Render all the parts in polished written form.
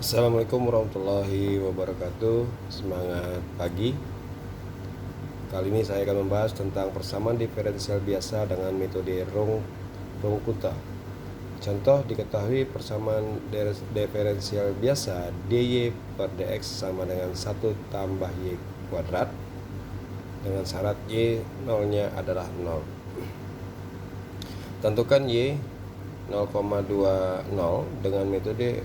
Assalamualaikum warahmatullahi wabarakatuh. Semangat pagi. Kali ini saya akan membahas tentang persamaan diferensial biasa dengan metode Runge-Kutta. Contoh, diketahui persamaan diferensial biasa dy per dx sama dengan 1 tambah y kuadrat dengan syarat y nolnya adalah 0. Tentukan y 0,20 dengan metode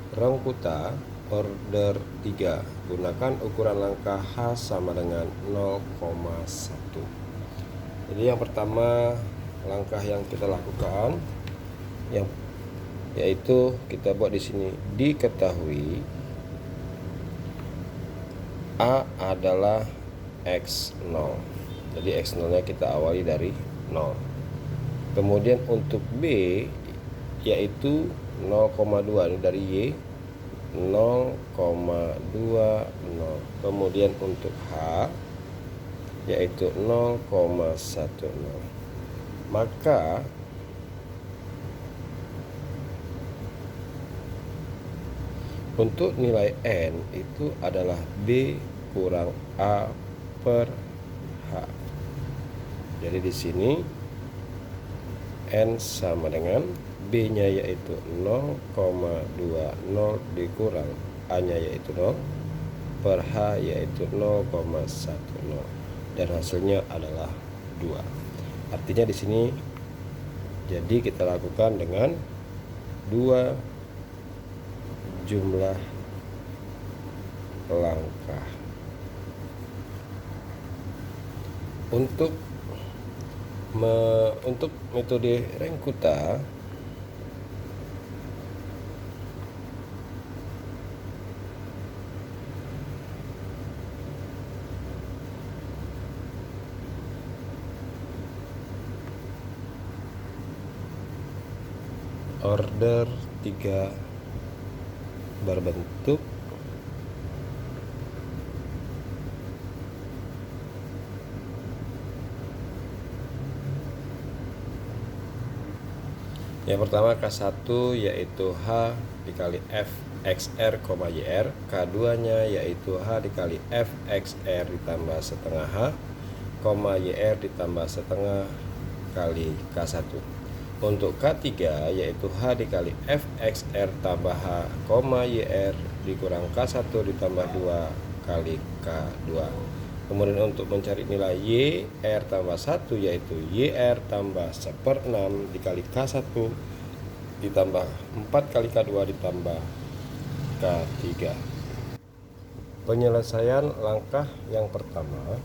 Runge-Kutta order 3. Gunakan ukuran langkah H sama dengan 0,1. Jadi yang pertama langkah yang kita lakukan yaitu kita buat di sini, diketahui A adalah x0. Jadi x0 nya kita awali dari 0. Kemudian untuk B yaitu 0,2 ini dari Y 0,20. Kemudian untuk H yaitu 0,10. Maka untuk nilai N itu adalah B kurang A per H. Jadi di sini N sama dengan B-nya yaitu 0,20 dikurang A-nya yaitu 0 per H yaitu 0,10 dan hasilnya adalah 2. Artinya di sini jadi kita lakukan dengan 2 jumlah langkah. Untuk metode Runge-Kutta order 3 berbentuk yang pertama K1 yaitu H dikali F XR, YR. K2 nya yaitu H dikali F XR ditambah setengah H, YR ditambah setengah kali K1. Untuk K3 yaitu H dikali F XR tambah H, YR dikurang K1 ditambah 2 kali K2. Kemudian untuk mencari nilai Y R tambah 1 yaitu YR tambah 1/6 dikali K1 ditambah 4 kali K2 ditambah K3. Penyelesaian langkah yang pertama,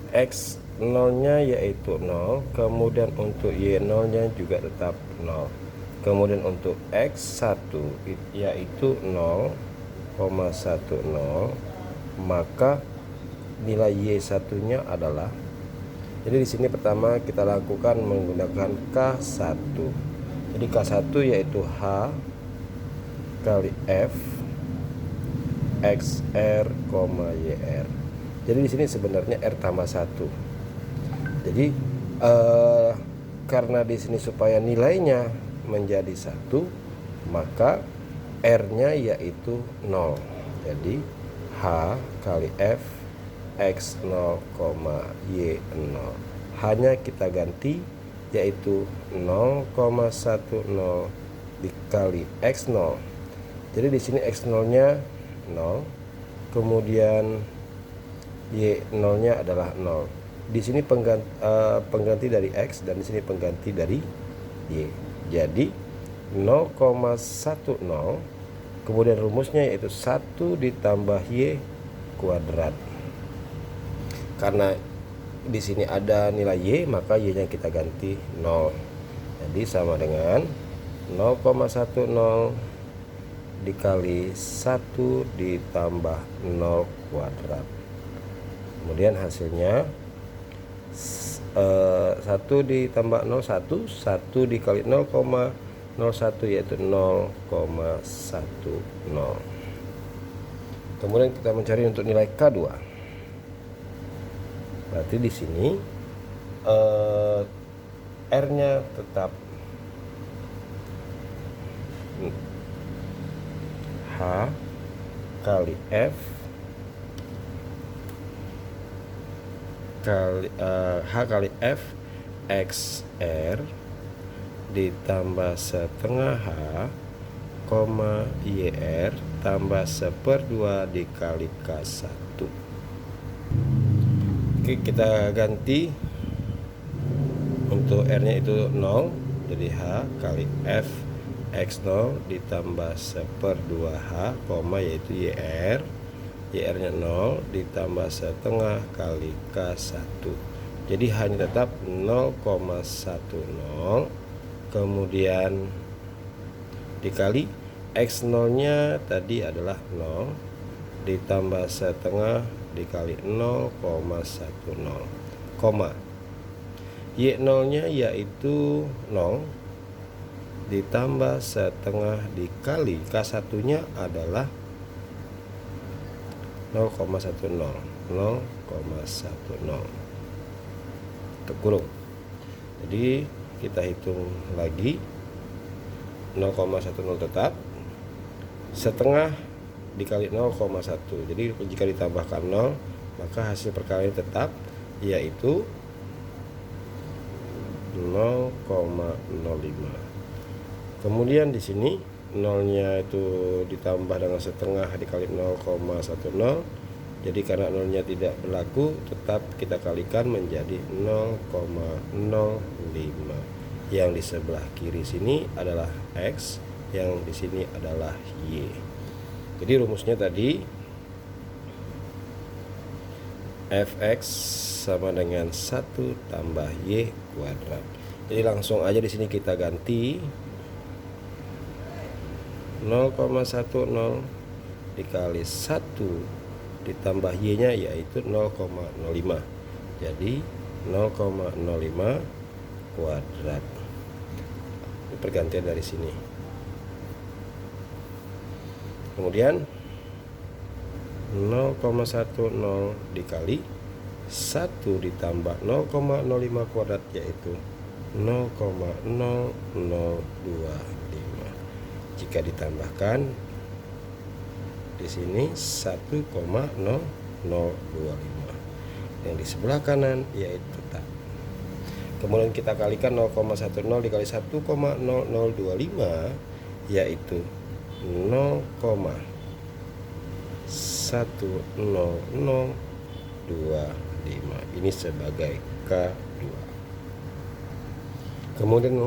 X0 nya yaitu 0, kemudian untuk Y0 nya juga tetap 0. Kemudian untuk X1 yaitu 0,10, maka nilai Y1 nya adalah, jadi di sini pertama kita lakukan menggunakan K1. Jadi K1 yaitu H kali F XR, YR. Jadi di sini sebenarnya R tambah 1. Jadi karena di sini supaya nilainya menjadi 1, maka R-nya yaitu 0. Jadi H kali F X0, Y0. Hanya kita ganti yaitu 0,10 dikali X0. Jadi di sini X0-nya 0, kemudian Y0-nya adalah 0. Di sini pengganti dari X dan di sini pengganti dari Y. Jadi 0,10, kemudian rumusnya yaitu 1 ditambah Y kuadrat. Karena di sini ada nilai Y, maka Y-nya kita ganti 0. Jadi sama dengan 0,10 dikali 1 ditambah 0 kuadrat. Kemudian hasilnya 1 ditambah 0, 1 dikali 0,01 yaitu 0,10. Kemudian kita mencari untuk nilai K2. Berarti di sini R-nya tetap H kali F kali H kali F XR ditambah setengah H, YR tambah 1/2 dikali K1. Oke, kita ganti. Untuk R nya itu 0, jadi H kali F X0 ditambah 1/2 H, yaitu YR nya 0 ditambah setengah kali K1. Jadi H nya tetap 0,10, kemudian dikali X0 nya tadi adalah 0 ditambah setengah dikali 0,10, Y0 nya yaitu 0 ditambah setengah dikali K1 nya adalah 0,10 terkurung. Jadi kita hitung lagi, 0,10 tetap, setengah dikali 0,1. Jadi jika ditambahkan 0 maka hasil perkalian tetap, yaitu 0,05. Kemudian di sini 0-nya itu ditambah dengan setengah dikali 0,10. Jadi karena 0-nya tidak berlaku, tetap kita kalikan menjadi 0,05. Yang di sebelah kiri sini adalah X, yang di sini adalah Y. Jadi rumusnya tadi Fx sama dengan 1 tambah Y kuadrat. Jadi langsung aja di sini kita ganti 0,10 dikali 1 ditambah Y nya yaitu 0,05. Jadi 0,05 kuadrat. Ini pergantian dari sini. Kemudian 0,10 dikali 1 ditambah 0,05 kuadrat yaitu 0,0025. Jika ditambahkan di sini 1,0025. Yang di sebelah kanan yaitu tetap. Kemudian kita kalikan 0,10 dikali 1,0025 yaitu 0,10025. Ini sebagai K2. Kemudian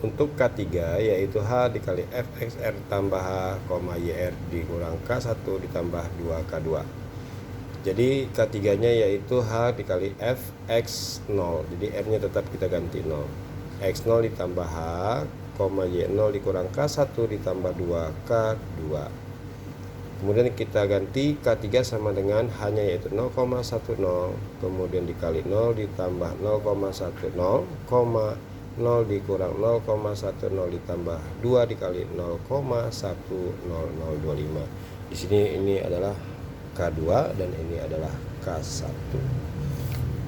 untuk K3 yaitu H dikali FXR tambah H, YR dikurang K1 ditambah 2K2. Jadi K3 nya yaitu H dikali Fx0. Jadi R nya tetap kita ganti 0. X0 ditambah H, Y0 dikurang K1 ditambah 2K2. Kemudian kita ganti K3 sama dengan H nya yaitu 0,10, kemudian dikali 0 ditambah 0,10, 0 dikurang 0,10 ditambah 2 dikali 0,10025. Di sini ini adalah K2 dan ini adalah K1.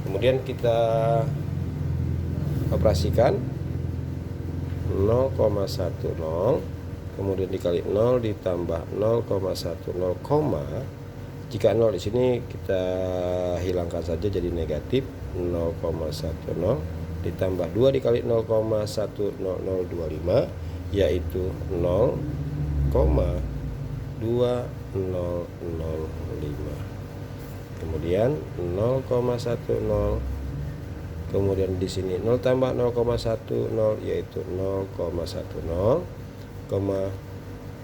Kemudian kita operasikan 0,10 kemudian dikali 0 ditambah 0,10, jika 0 di sini kita hilangkan saja jadi negatif, 0,10 ditambah 2 dikali 0,10025 yaitu 0,2005. Kemudian 0,10, kemudian di sini 0 tambah 0,10 yaitu 0,10,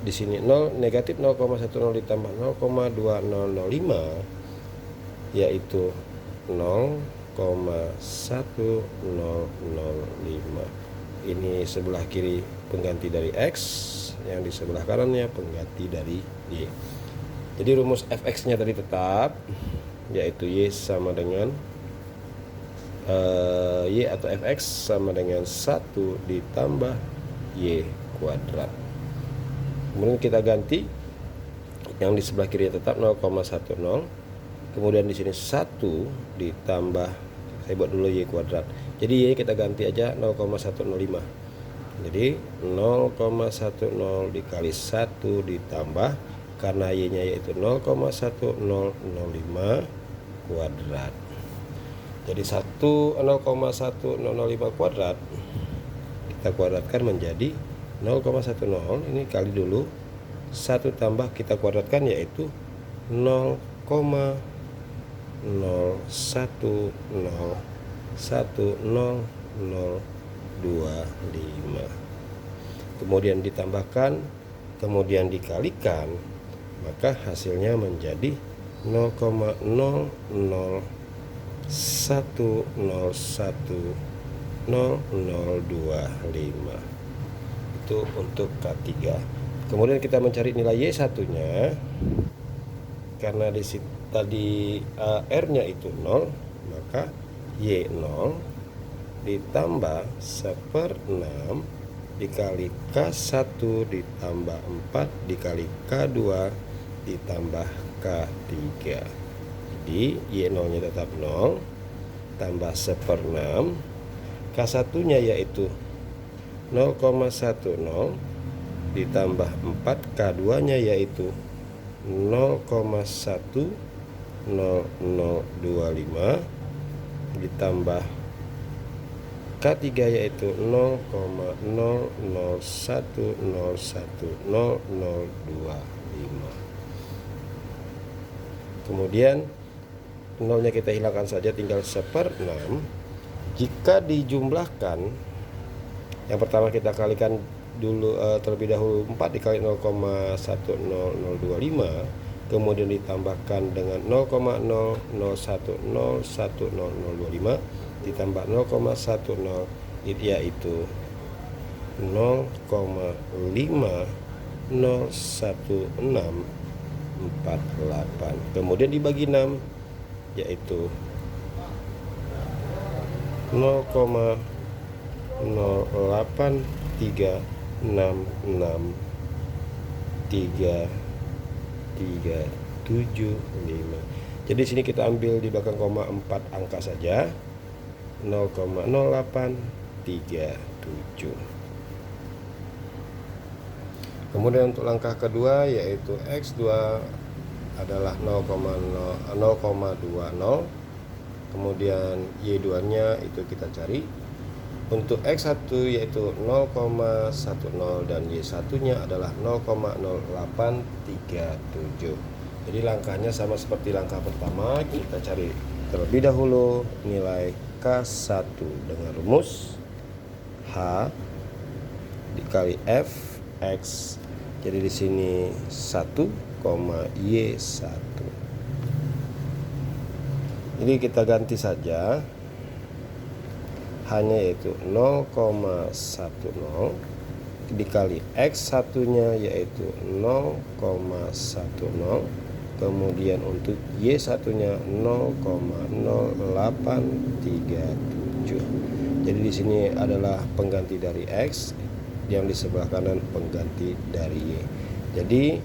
di sini 0 negatif 0,10 ditambah 0,2005 yaitu 0,1005. Ini sebelah kiri pengganti dari X, yang di sebelah kanannya pengganti dari Y. Jadi rumus Fx nya tadi tetap, yaitu Y sama dengan Y atau Fx sama dengan 1 ditambah Y kuadrat. Kemudian kita ganti, yang di sebelah kiri tetap 0,10, kemudian di sini 1 ditambah, saya buat dulu Y kuadrat. Jadi Y kita ganti aja 0,105. Jadi 0,10 dikali 1 ditambah, karena Y-nya yaitu 0,1005 kuadrat. Jadi 0,1005 kuadrat kita kuadratkan menjadi 0,10. Ini kali dulu, 1 tambah kita kuadratkan yaitu 0,0101025. Kemudian ditambahkan, kemudian dikalikan, maka hasilnya menjadi 0,0101025. Itu untuk K3. Kemudian kita mencari nilai Y1 nya, karena di situ tadi R nya itu 0, maka Y0 ditambah 1/6 dikali K1 ditambah 4 dikali K2 ditambah K3. Jadi Y0 nya tetap 0 tambah 1/6, K1 nya yaitu 0,10 ditambah 4, K2 nya yaitu 0,100025 ditambah K3 yaitu 0,0101025. Kemudian nolnya kita hilangkan saja, tinggal 1/6. Jika dijumlahkan, yang pertama kita kalikan dulu terlebih dahulu 4 dikali 0,10025, kemudian ditambahkan dengan 0,001010025 ditambah 0,10 yaitu 0,501648. Kemudian dibagi 6 yaitu 0,083663375. Jadi sini kita ambil di belakang koma 4 angka saja, 0,0837. Kemudian untuk langkah kedua yaitu X2 adalah 0,20. Kemudian Y2 nya itu kita cari. Untuk X1 yaitu 0,10 dan Y1 nya adalah 0,0837. Jadi langkahnya sama seperti langkah pertama, kita cari terlebih dahulu nilai K1 dengan rumus H dikali F X. Jadi di sini 1, Y1. Jadi kita ganti saja, hanya yaitu 0,10 dikali X1 nya yaitu 0,10, kemudian untuk Y1 nya 0,0837. Jadi di sini adalah pengganti dari X, yang di sebelah kanan pengganti dari Y. Jadi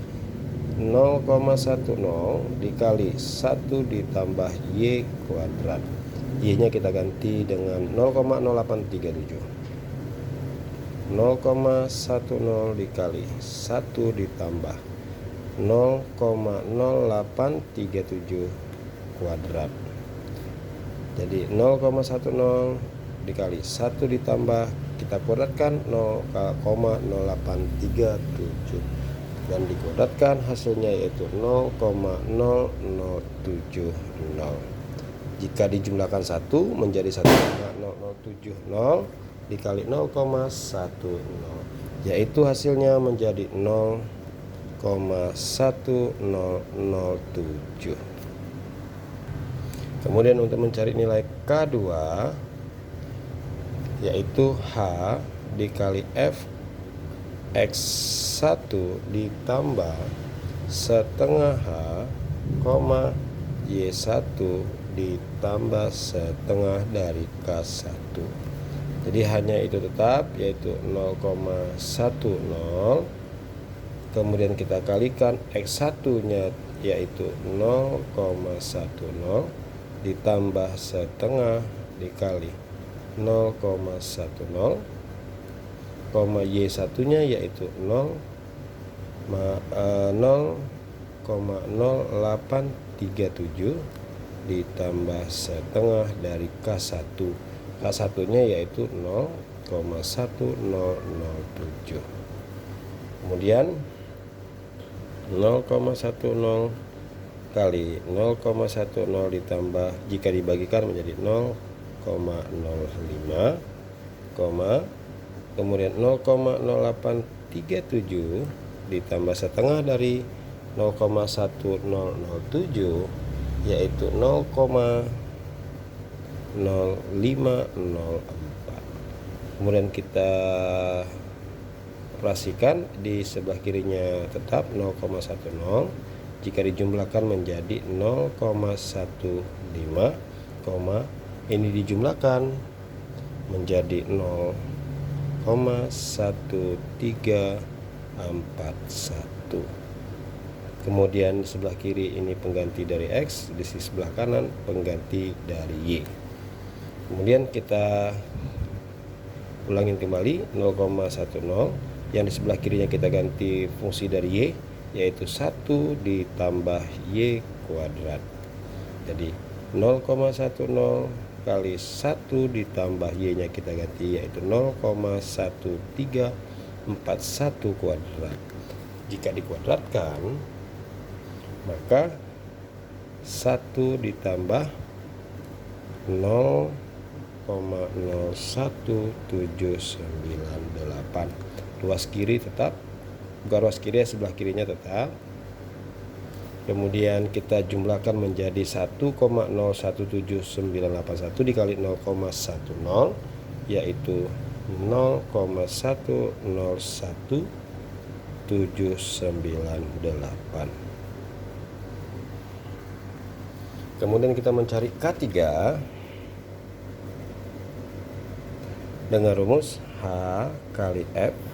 0,10 dikali 1 ditambah Y kuadrat. Y nya kita ganti dengan 0,0837. 0,10 dikali 1 ditambah 0,0837 kuadrat. Jadi 0,10 dikali 1 ditambah, kita kuadratkan 0,0837 dan dikuadratkan hasilnya yaitu 0,0070. Jika dijumlahkan 1 menjadi 1,0070 dikali 0,10, yaitu hasilnya menjadi 0,1007. Kemudian untuk mencari nilai K2 yaitu H dikali F X1 ditambah setengah H, Y1 ditambah setengah dari K1. Jadi hanya itu tetap, yaitu 0,10. Kemudian kita kalikan X1 nya yaitu 0,10 ditambah setengah dikali 0,10, Y satunya yaitu 0,0837 ditambah setengah dari K1. K1-nya yaitu 0,1007. Kemudian 0,10 kali 0,10 ditambah, jika dibagikan menjadi 0,05, kemudian 0,0837 ditambah setengah dari 0,1007 yaitu 0,0504. Kemudian kita operasikan, di sebelah kirinya tetap 0,10, jika dijumlahkan menjadi 0,15, ini dijumlahkan menjadi 0,1341. Kemudian sebelah kiri ini pengganti dari X, di sisi sebelah kanan pengganti dari Y. Kemudian kita ulangin kembali 0,10, yang di sebelah kirinya kita ganti fungsi dari Y, yaitu 1 ditambah Y kuadrat. Jadi 0,10 kali 1 ditambah Y nya kita ganti yaitu 0,1341 kuadrat. Jika dikuadratkan maka 1 ditambah 0,01798. Ruas kiri tetap, bukan ruas kiri ya, sebelah kirinya tetap. Kemudian kita jumlahkan menjadi 1,017981 dikali 0,10 yaitu 0,101798. Kemudian kita mencari K3 dengan rumus H kali F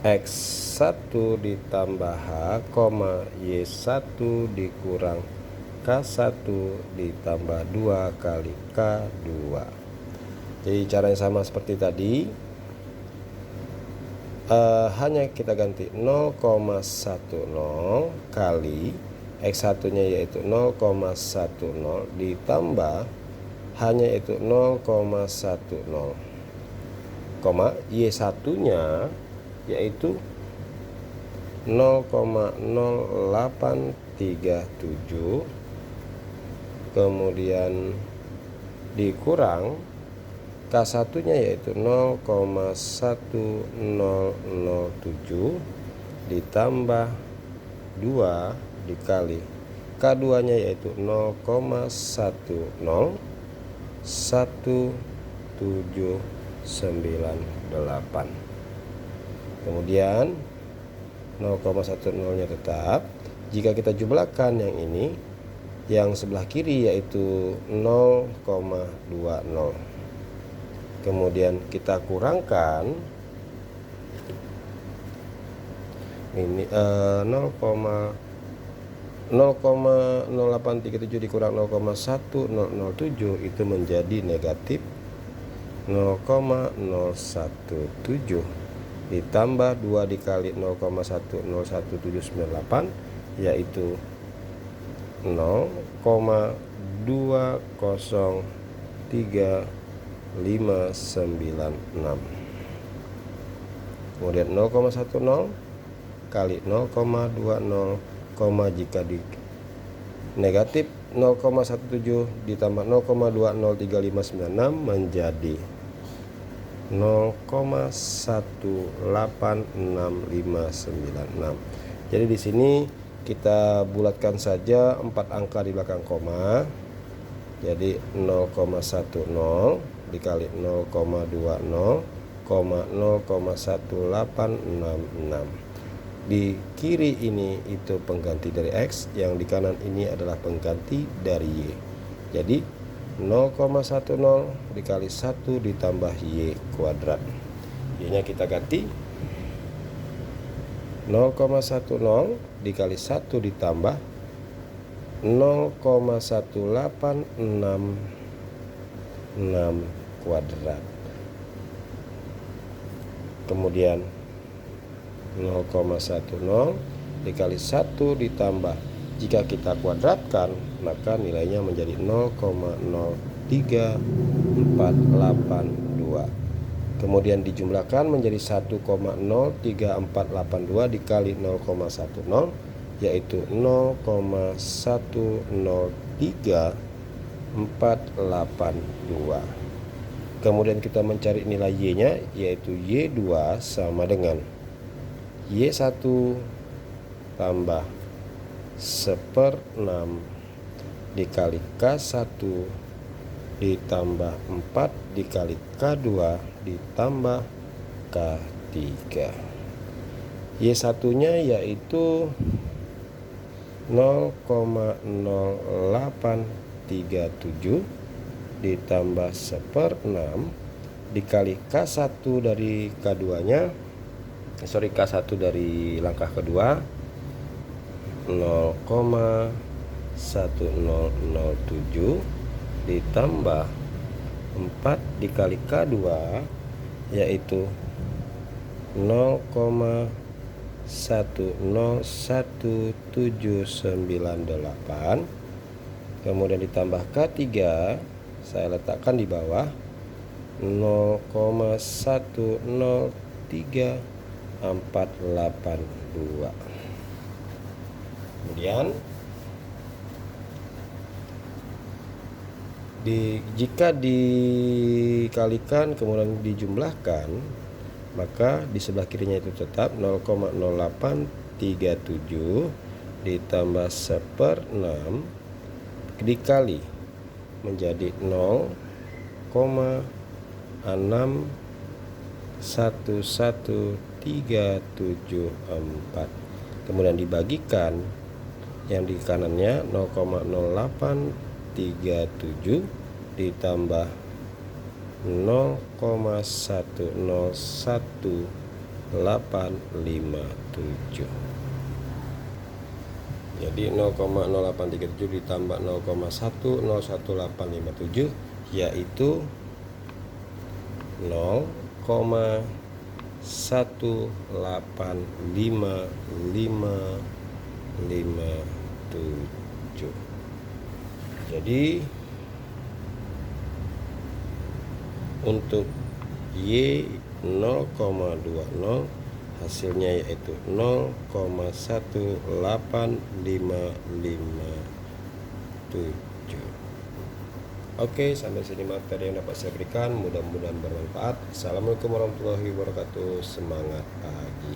X1 ditambah H, Y1 dikurang K1 ditambah 2 kali K2. Jadi caranya sama seperti tadi, hanya kita ganti 0,10 kali X1 nya yaitu 0,10 ditambah hanya itu 0,10, Y1 nya yaitu 0,0837, kemudian dikurang K1 nya yaitu 0,1007 ditambah 2 dikali K2 nya yaitu 0,1798. Kemudian 0,10 nya tetap. Jika kita jumlahkan yang ini, yang sebelah kiri yaitu 0,20. Kemudian kita kurangkan ini 0,0837 dikurang 0,1007 itu menjadi negatif 0,017 ditambah 2 dikali 0,101798 yaitu 0,20356. Kemudian 0,10 kali 0,20, jika di negatif 0,17 ditambah 0,203596 menjadi 0,186596. Jadi di sini kita bulatkan saja 4 angka di belakang koma. Jadi 0,10 dikali 0,20, 0,1866. Di kiri ini itu pengganti dari X, yang di kanan ini adalah pengganti dari Y. Jadi 0,10 dikali 1 ditambah Y kuadrat. Y nya kita ganti 0,10 dikali 1 ditambah 0,1866 kuadrat. kemudian 0,10 dikali 1 ditambah, jika kita kuadratkan maka nilainya menjadi 0,03482. Kemudian dijumlahkan menjadi 1,03482 dikali 0,10 yaitu 0,103482. Kemudian kita mencari nilai Y-nya, yaitu Y2 sama dengan Y1 tambah 1/6 dikali K1 ditambah 4 dikali K2 ditambah K3. Y1-nya yaitu 0,0837 ditambah 1/6 dikali K1 dari K2-nya, K1 dari langkah kedua 0,1007 ditambah 4 dikali K2 yaitu 0,101798, kemudian ditambah K3 saya letakkan di bawah 0,103482. Kemudian jika dikalikan kemudian dijumlahkan, maka di sebelah kirinya itu tetap 0,0837 ditambah 1/6 dikali menjadi 0,611374, kemudian dibagikan yang di kanannya 0,0837 ditambah 0,101857. Jadi 0,0837 ditambah 0,101857 yaitu 0,185557. Jadi untuk Y 0,20 hasilnya yaitu 0,18557. Oke, sampai sini materi yang dapat saya berikan, mudah-mudahan bermanfaat. Assalamualaikum warahmatullahi wabarakatuh. Semangat pagi.